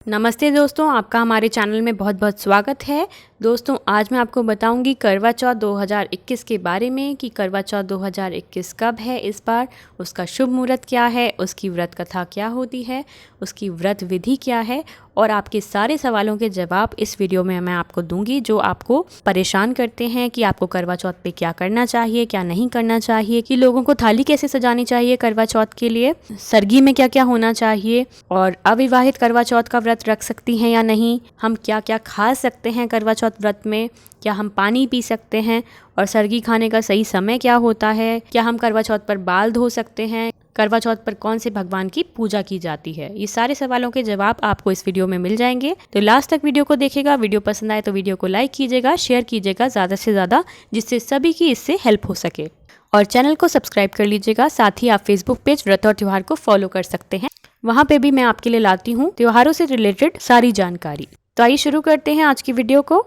नमस्ते दोस्तों, आपका हमारे चैनल में बहुत बहुत स्वागत है। दोस्तों, आज मैं आपको बताऊंगी करवा चौथ 2021 के बारे में कि करवा चौथ 2021 कब है इस बार, उसका शुभ मुहूर्त क्या है, उसकी व्रत कथा क्या होती है, उसकी व्रत विधि क्या है और आपके सारे सवालों के जवाब इस वीडियो में मैं आपको दूंगी जो आपको परेशान करते हैं कि आपको करवा चौथ पे क्या करना चाहिए, क्या नहीं करना चाहिए, कि लोगों को थाली कैसे सजानी चाहिए करवा चौथ के लिए, सरगी में क्या क्या होना चाहिए और अविवाहित करवा चौथ का व्रत रख सकती हैं या नहीं, हम क्या क्या खा सकते हैं करवा चौथ व्रत में, क्या हम पानी पी सकते हैं और सरगी खाने का सही समय क्या होता है, क्या हम करवा चौथ पर बाल धो सकते हैं, करवा चौथ पर कौन से भगवान की पूजा की जाती है। ये सारे सवालों के जवाब आपको इस वीडियो में मिल जाएंगे, तो लास्ट तक वीडियो को देखिएगा। वीडियो पसंद आए तो वीडियो को लाइक कीजिएगा, शेयर कीजिएगा ज़्यादा से ज़्यादा, जिससे सभी की इससे हेल्प हो सके, और चैनल को सब्सक्राइब कर लीजिएगा। साथ ही आप फेसबुक पेज व्रत और त्योहार को फॉलो कर सकते हैं, वहाँ पे भी मैं आपके लिए लाती हूँ त्योहारों से रिलेटेड सारी जानकारी। तो आइए शुरू करते हैं आज की वीडियो को।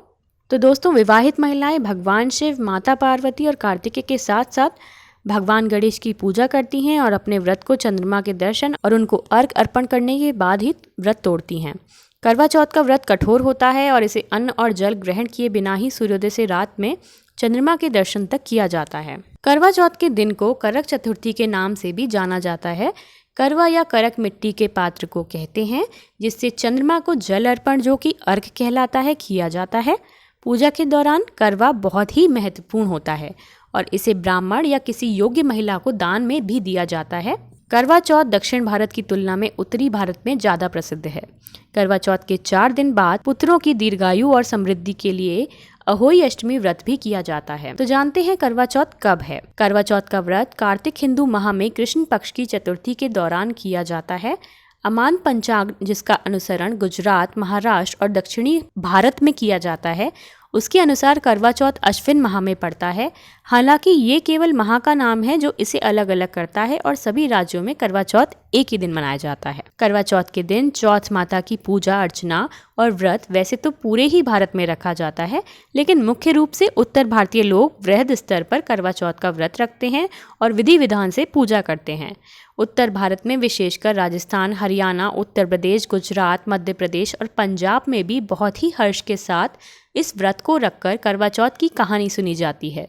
तो दोस्तों, विवाहित महिलाएं भगवान शिव, माता पार्वती और कार्तिकेय के साथ साथ भगवान गणेश की पूजा करती हैं और अपने व्रत को चंद्रमा के दर्शन और उनको अर्घ अर्पण करने के बाद ही व्रत तोड़ती हैं। करवा चौथ का व्रत कठोर होता है और इसे अन्न और जल ग्रहण किए बिना ही सूर्योदय से रात में चंद्रमा के दर्शन तक किया जाता है। करवा चौथ के दिन को करक चतुर्थी के नाम से भी जाना जाता है। करवा या करक मिट्टी के पात्र को कहते हैं जिससे चंद्रमा को जल अर्पण, जो कि अर्घ कहलाता है, किया जाता है। पूजा के दौरान करवा बहुत ही महत्वपूर्ण होता है और इसे ब्राह्मण या किसी योग्य महिला को दान में भी दिया जाता है। करवा चौथ दक्षिण भारत की तुलना में उत्तरी भारत में ज़्यादा प्रसिद्ध है। करवा चौथ के 4 दिन बाद पुत्रों की दीर्घायु और समृद्धि के लिए अहोई अष्टमी व्रत भी किया जाता है। तो जानते हैं करवा चौथ कब है। करवा चौथ का व्रत कार्तिक हिंदू माह में कृष्ण पक्ष की चतुर्थी के दौरान किया जाता है। अमान पंचांग, जिसका अनुसरण गुजरात, महाराष्ट्र और दक्षिणी भारत में किया जाता है, उसके अनुसार करवा चौथ अश्विन माह में पड़ता है। हालांकि ये केवल माह का नाम है जो इसे अलग अलग करता है और सभी राज्यों में करवा चौथ एक ही दिन मनाया जाता है। करवा चौथ के दिन चौथ माता की पूजा अर्चना और व्रत वैसे तो पूरे ही भारत में रखा जाता है, लेकिन मुख्य रूप से उत्तर भारतीय लोग वृहद स्तर पर करवा चौथ का व्रत रखते हैं और विधि विधान से पूजा करते हैं। उत्तर भारत में विशेषकर राजस्थान, हरियाणा, उत्तर प्रदेश, गुजरात, मध्य प्रदेश और पंजाब में भी बहुत ही हर्ष के साथ इस व्रत को रखकर करवा चौथ की कहानी सुनी जाती है।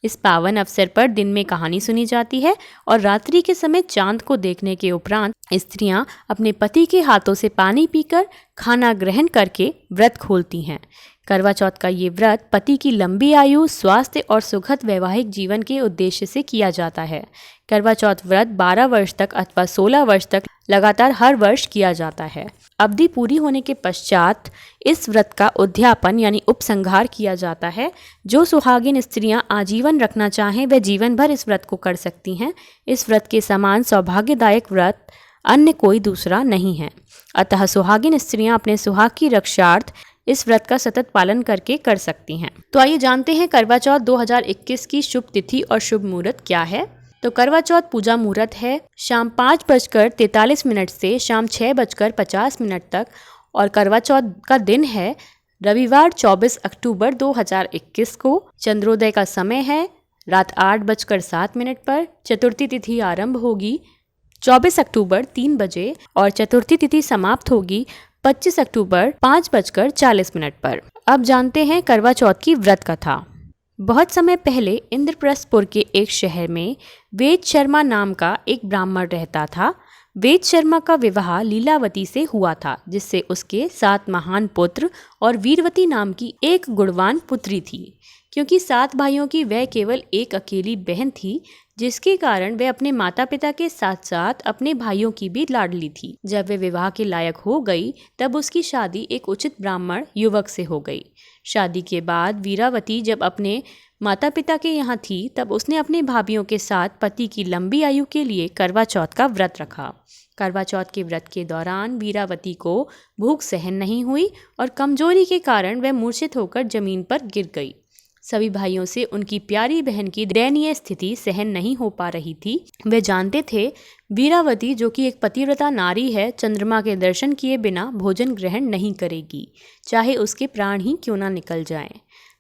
इस पावन अवसर पर दिन में कहानी सुनी जाती है और रात्रि के समय चांद को देखने के उपरांत स्त्रियां अपने पति के हाथों से पानी पीकर खाना ग्रहण करके व्रत खोलती हैं। करवा चौथ का ये व्रत पति की लंबी आयु, स्वास्थ्य और सुखद वैवाहिक जीवन के उद्देश्य से किया जाता है। करवा चौथ व्रत 12 वर्ष तक अथवा 16 वर्ष तक लगातार हर वर्ष किया जाता है। अवधि पूरी होने के पश्चात इस व्रत का उद्यापन यानी उपसंहार किया जाता है। जो सुहागिन स्त्रियां आजीवन रखना चाहें वे जीवन भर इस व्रत को कर सकती हैं। इस व्रत के समान सौभाग्यदायक व्रत अन्य कोई दूसरा नहीं है, अतः सुहागिन स्त्रियां अपने सुहाग की रक्षार्थ इस व्रत का सतत पालन करके कर सकती हैं। तो आइए जानते हैं करवा चौथ 2021 की शुभ तिथि और शुभ मुहूर्त क्या है। तो करवा चौथ पूजा मुहूर्त है शाम 5:43 से शाम 6:50 तक और करवा चौथ का दिन है रविवार 24 अक्टूबर 2021 को। चंद्रोदय का समय है रात 8:07 पर। चतुर्थी तिथि आरंभ होगी 24 अक्टूबर 3 बजे और चतुर्थी तिथि समाप्त होगी 25 अक्टूबर 5:40 पर। अब जानते हैं करवा चौथ की व्रत कथा। बहुत समय पहले इंद्रप्रस्थपुर के एक शहर में वेद शर्मा नाम का एक ब्राह्मण रहता था। वेद शर्मा का विवाह लीलावती से हुआ था, जिससे उसके 7 महान पुत्र और वीरवती नाम की एक गुणवान पुत्री थी। क्योंकि 7 भाइयों की वह केवल एक अकेली बहन थी, जिसके कारण वह अपने माता पिता के साथ साथ अपने भाइयों की भी लाडली थी। जब वे विवाह के लायक हो गई तब उसकी शादी एक उचित ब्राह्मण युवक से हो गई। शादी के बाद वीरावती जब अपने माता पिता के यहाँ थी तब उसने अपने भाभीियों के साथ पति की लंबी आयु के लिए करवा चौथ का व्रत रखा। करवा चौथ के व्रत के दौरान वीरावती को भूख सहन नहीं हुई और कमजोरी के कारण वह मूर्छित होकर जमीन पर गिर गई। सभी भाइयों से उनकी प्यारी बहन की दयनीय स्थिति सहन नहीं हो पा रही थी। वे जानते थे वीरावती, जो कि एक पतिव्रता नारी है, चंद्रमा के दर्शन किए बिना भोजन ग्रहण नहीं करेगी, चाहे उसके प्राण ही क्यों ना निकल जाएं।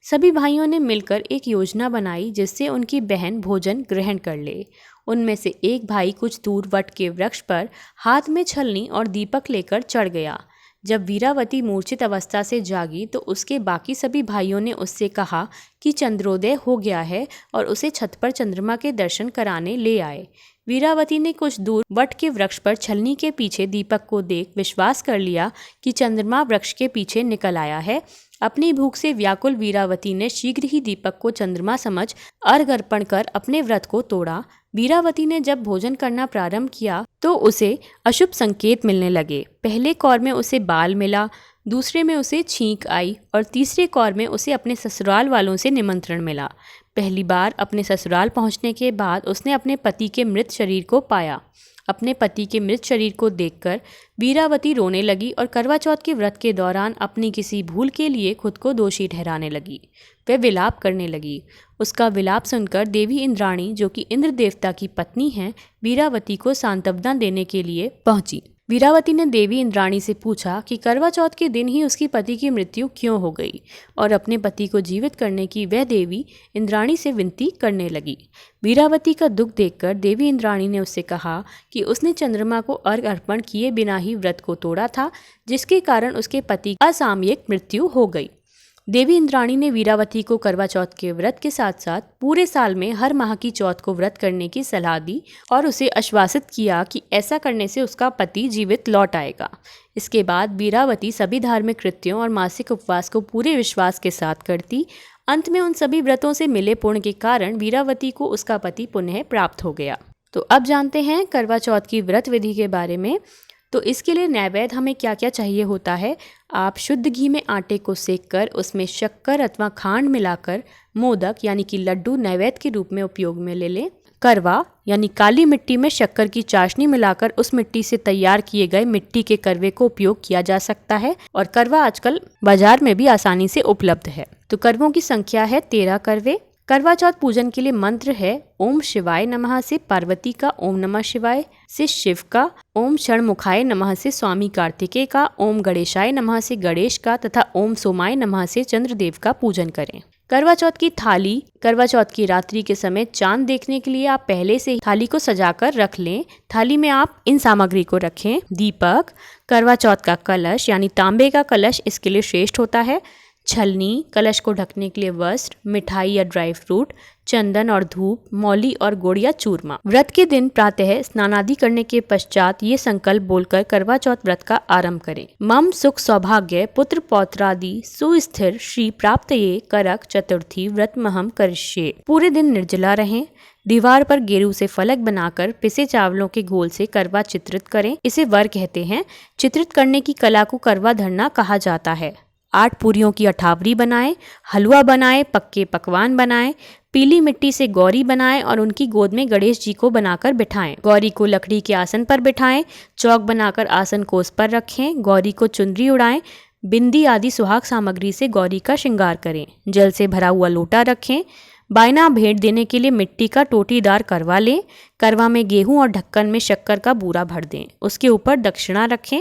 सभी भाइयों ने मिलकर एक योजना बनाई जिससे उनकी बहन भोजन ग्रहण कर ले। उनमें से एक भाई कुछ दूर वट के वृक्ष पर हाथ में छलनी और दीपक लेकर चढ़ गया। जब वीरावती मूर्छित अवस्था से जागी तो उसके बाकी सभी भाइयों ने उससे कहा कि चंद्रोदय हो गया है और उसे छत पर चंद्रमा के दर्शन कराने ले आए। वीरावती ने कुछ दूर वट के वृक्ष पर छलनी के पीछे दीपक को देख विश्वास कर लिया कि चंद्रमा वृक्ष के पीछे निकल आया है। अपनी भूख से व्याकुल वीरावती ने शीघ्र ही दीपक को चंद्रमा समझ अर्घ अर्पण कर अपने व्रत को तोड़ा। वीरावती ने जब भोजन करना प्रारंभ किया तो उसे अशुभ संकेत मिलने लगे। पहले कौर में उसे बाल मिला, दूसरे में उसे छींक आई और तीसरे कौर में उसे अपने ससुराल वालों से निमंत्रण मिला। पहली बार अपने ससुराल पहुंचने के बाद उसने अपने पति के मृत शरीर को पाया। अपने पति के मृत शरीर को देखकर वीरावती रोने लगी और करवा चौथ के व्रत के दौरान अपनी किसी भूल के लिए खुद को दोषी ठहराने लगी। वह विलाप करने लगी। उसका विलाप सुनकर देवी इंद्राणी, जो कि इंद्र देवता की पत्नी हैं, वीरावती को सांत्वना देने के लिए पहुंची। वीरावती ने देवी इंद्राणी से पूछा कि करवा चौथ के दिन ही उसकी पति की मृत्यु क्यों हो गई और अपने पति को जीवित करने की वह देवी इंद्राणी से विनती करने लगी। वीरावती का दुख देखकर देवी इंद्राणी ने उससे कहा कि उसने चंद्रमा को अर्घ अर्पण किए बिना ही व्रत को तोड़ा था, जिसके कारण उसके पति की असामयिक मृत्यु हो गई। देवी इंद्राणी ने वीरावती को करवा चौथ के व्रत के साथ साथ पूरे साल में हर माह की चौथ को व्रत करने की सलाह दी और उसे आश्वासित किया कि ऐसा करने से उसका पति जीवित लौट आएगा। इसके बाद वीरावती सभी धार्मिक कृत्यों और मासिक उपवास को पूरे विश्वास के साथ करती। अंत में उन सभी व्रतों से मिले पुण्य के कारण वीरावती को उसका पति पुनः प्राप्त हो गया। तो अब जानते हैं करवा चौथ की व्रत विधि के बारे में। तो इसके लिए नैवेद्य हमें क्या क्या चाहिए होता है। आप शुद्ध घी में आटे को सेककर उसमें शक्कर अथवा खांड मिलाकर मोदक यानी कि लड्डू नैवेद्य के रूप में उपयोग में ले लें। करवा यानी काली मिट्टी में शक्कर की चाशनी मिलाकर उस मिट्टी से तैयार किए गए मिट्टी के करवे को उपयोग किया जा सकता है और करवा आजकल बाजार में भी आसानी से उपलब्ध है। तो करवों की संख्या है 13 करवे। करवा चौथ पूजन के लिए मंत्र है ओम शिवाय नमः से पार्वती का ओम नमः शिवाय से शिव का, ओम षणमुखाय नमः से स्वामी कार्तिकेय का, ओम गणेशाय नमः से गणेश का तथा ओम सोमाय नमः से चंद्रदेव का पूजन करें। करवा चौथ की थाली। करवा चौथ की रात्रि के समय चांद देखने के लिए आप पहले से ही थाली को सजाकर रख लें। थाली में आप इन सामग्री को रखें। दीपक, करवा चौथ का कलश यानी तांबे का कलश इसके लिए श्रेष्ठ होता है। छलनी, कलश को ढकने के लिए वस्त्र, मिठाई या ड्राई फ्रूट, चंदन और धूप, मौली और गुड़ या चूरमा। व्रत के दिन प्रातः स्नानादि करने के पश्चात ये संकल्प बोलकर करवा चौथ व्रत का आरंभ करें। मम सुख सौभाग्य पुत्र पौत्रादि सुस्थिर श्री प्राप्तये करक चतुर्थी व्रतमहम करिष्ये। पूरे दिन निर्जला रहें। दीवार पर गेरू से फलक बनाकर पिसे चावलों के घोल से करवा चित्रित करें। इसे वर कहते हैं। चित्रित करने की कला को करवा धरना कहा जाता है। 8 पूरियों की अठावरी बनाएं, हलवा बनाएं, पक्के पकवान बनाएं, पीली मिट्टी से गौरी बनाएं और उनकी गोद में गणेश जी को बनाकर बिठाएं। गौरी को लकड़ी के आसन पर बिठाएं। चौक बनाकर आसन को उस पर रखें। गौरी को चुनरी उड़ाएं। बिंदी आदि सुहाग सामग्री से गौरी का श्रृंगार करें। जल से भरा हुआ लोटा रखें। बायना भेंट देने के लिए मिट्टी का टोटीदार करवा लें। करवा में गेहूं और ढक्कन में शक्कर का बूरा भर दें। उसके ऊपर दक्षिणा रखें।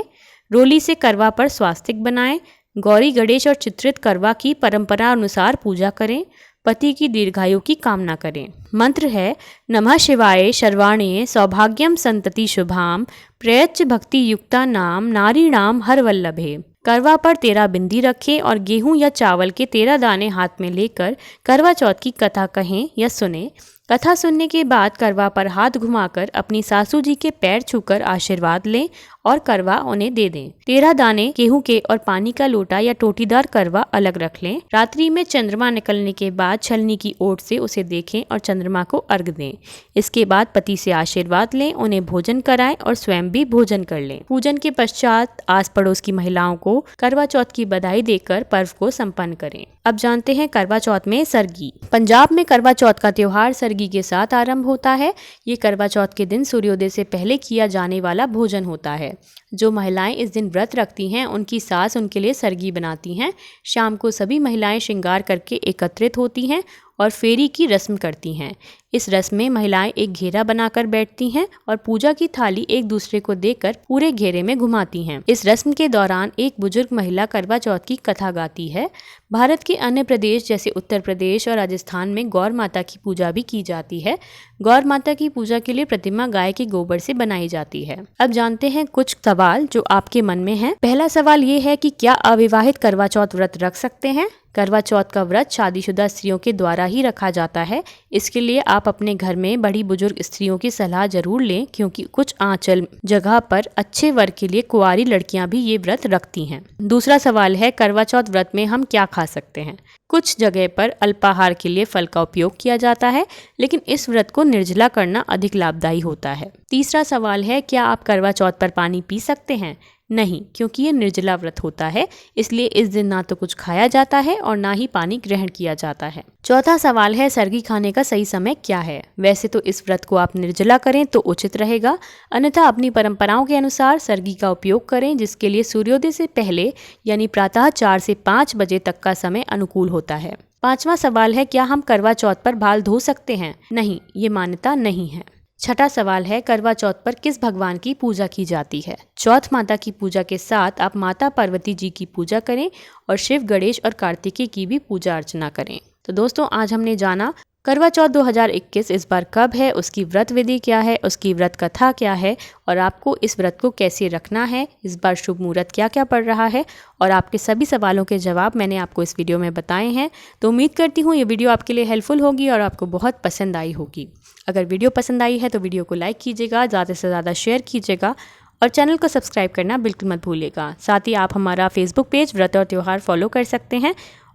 रोली से करवा पर स्वास्तिक बनाएं। गौरी, गणेश और चित्रित करवा की परंपरा अनुसार पूजा करें। पति की दीर्घायु की कामना करें। मंत्र है नमः शिवाय शर्वाणे सौभाग्यम संतति शुभाम प्रयच्च भक्ति युक्ता नाम नारीणाम हर वल्लभे। करवा पर 13 बिंदी रखें और गेहूं या चावल के 13 दाने हाथ में लेकर करवा चौथ की कथा कहें या सुने। कथा सुनने के बाद करवा पर हाथ घुमाकर अपनी सासू जी के पैर छूकर आशीर्वाद लें और करवा उन्हें दे दें। 13 दाने गेहूं के और पानी का लोटा या टोटीदार करवा अलग रख लें। रात्रि में चंद्रमा निकलने के बाद छलनी की ओट से उसे देखें और चंद्रमा को अर्घ दें। इसके बाद पति से आशीर्वाद लें, उन्हें भोजन कराएं और स्वयं भी भोजन कर लें। पूजन के पश्चात आस पड़ोस की महिलाओं को करवा चौथ की बधाई देकर पर्व को संपन्न करें। अब जानते हैं करवा चौथ में सरगी। पंजाब में करवा चौथ का त्योहार सरगी के साथ आरंभ होता है। ये करवा चौथ के दिन सूर्योदय से पहले किया जाने वाला भोजन होता है। जो महिलाएं इस दिन व्रत रखती हैं उनकी सास उनके लिए सरगी बनाती हैं। शाम को सभी महिलाएं श्रृंगार करके एकत्रित होती हैं और फेरी की रस्म करती हैं। इस रस्म में महिलाएं एक घेरा बनाकर बैठती हैं और पूजा की थाली एक दूसरे को देकर पूरे घेरे में घुमाती हैं। इस रस्म के दौरान एक बुजुर्ग महिला करवा चौथ की कथा गाती है। भारत के जबकि अन्य प्रदेश जैसे उत्तर प्रदेश और राजस्थान में गौर माता की पूजा भी की जाती है। गौर माता की पूजा के लिए प्रतिमा गाय के गोबर से बनाई जाती है। अब जानते हैं कुछ सवाल जो आपके मन में हैं। पहला सवाल ये है कि क्या अविवाहित करवा चौथ व्रत रख सकते हैं? करवा चौथ का व्रत शादीशुदा स्त्रियों के द्वारा ही रखा जाता है। इसके लिए आप अपने घर में बड़ी बुजुर्ग स्त्रियों की सलाह जरूर लें, क्योंकि कुछ आंचल जगह पर अच्छे वर के लिए कुंवारी लड़कियां भी ये व्रत रखती हैं। दूसरा सवाल है, करवा चौथ व्रत में हम क्या खा सकते हैं? कुछ जगह पर अल्पाहार के लिए फल का उपयोग किया जाता है, लेकिन इस व्रत को निर्जला करना अधिक लाभदायी होता है। तीसरा सवाल है, क्या आप करवा चौथ पर पानी पी सकते हैं? नहीं, क्योंकि ये निर्जला व्रत होता है, इसलिए इस दिन ना तो कुछ खाया जाता है और ना ही पानी ग्रहण किया जाता है। चौथा सवाल है, सरगी खाने का सही समय क्या है? वैसे तो इस व्रत को आप निर्जला करें तो उचित रहेगा, अन्यथा अपनी परंपराओं के अनुसार सरगी का उपयोग करें, जिसके लिए सूर्योदय से पहले यानी प्रातः 4 से 5 बजे तक का समय अनुकूल होता है। पांचवा सवाल है, क्या हम करवा चौथ पर बाल धो सकते हैं? नहीं, ये मान्यता नहीं है। छठा सवाल है, करवा चौथ पर किस भगवान की पूजा की जाती है? चौथ माता की पूजा के साथ आप माता पार्वती जी की पूजा करें और शिव, गणेश और कार्तिकेय की भी पूजा अर्चना करें। तो दोस्तों, आज हमने जाना करवा चौथ 2021 इस बार कब है, उसकी व्रत विधि क्या है, उसकी व्रत कथा क्या है और आपको इस व्रत को कैसे रखना है, इस बार शुभ मुहूर्त क्या क्या पड़ रहा है, और आपके सभी सवालों के जवाब मैंने आपको इस वीडियो में बताए हैं। तो उम्मीद करती हूँ ये वीडियो आपके लिए हेल्पफुल होगी और आपको बहुत पसंद आई होगी। अगर वीडियो पसंद आई है तो वीडियो को लाइक कीजिएगा, ज़्यादा से ज़्यादा शेयर कीजिएगा और चैनल को सब्सक्राइब करना बिल्कुल मत भूलिएगा। साथ ही आप हमारा फेसबुक पेज व्रत और त्यौहार फॉलो कर सकते हैं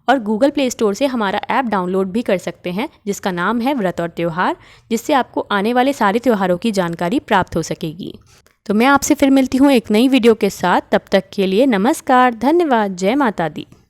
और गूगल प्ले स्टोर से हमारा ऐप डाउनलोड भी कर सकते हैं, जिसका नाम है व्रत और त्यौहार, जिससे आपको आने वाले सारे त्योहारों की जानकारी प्राप्त हो सकेगी। तो मैं आपसे फिर मिलती हूँ एक नई वीडियो के साथ। तब तक के लिए नमस्कार, धन्यवाद, जय माता दी।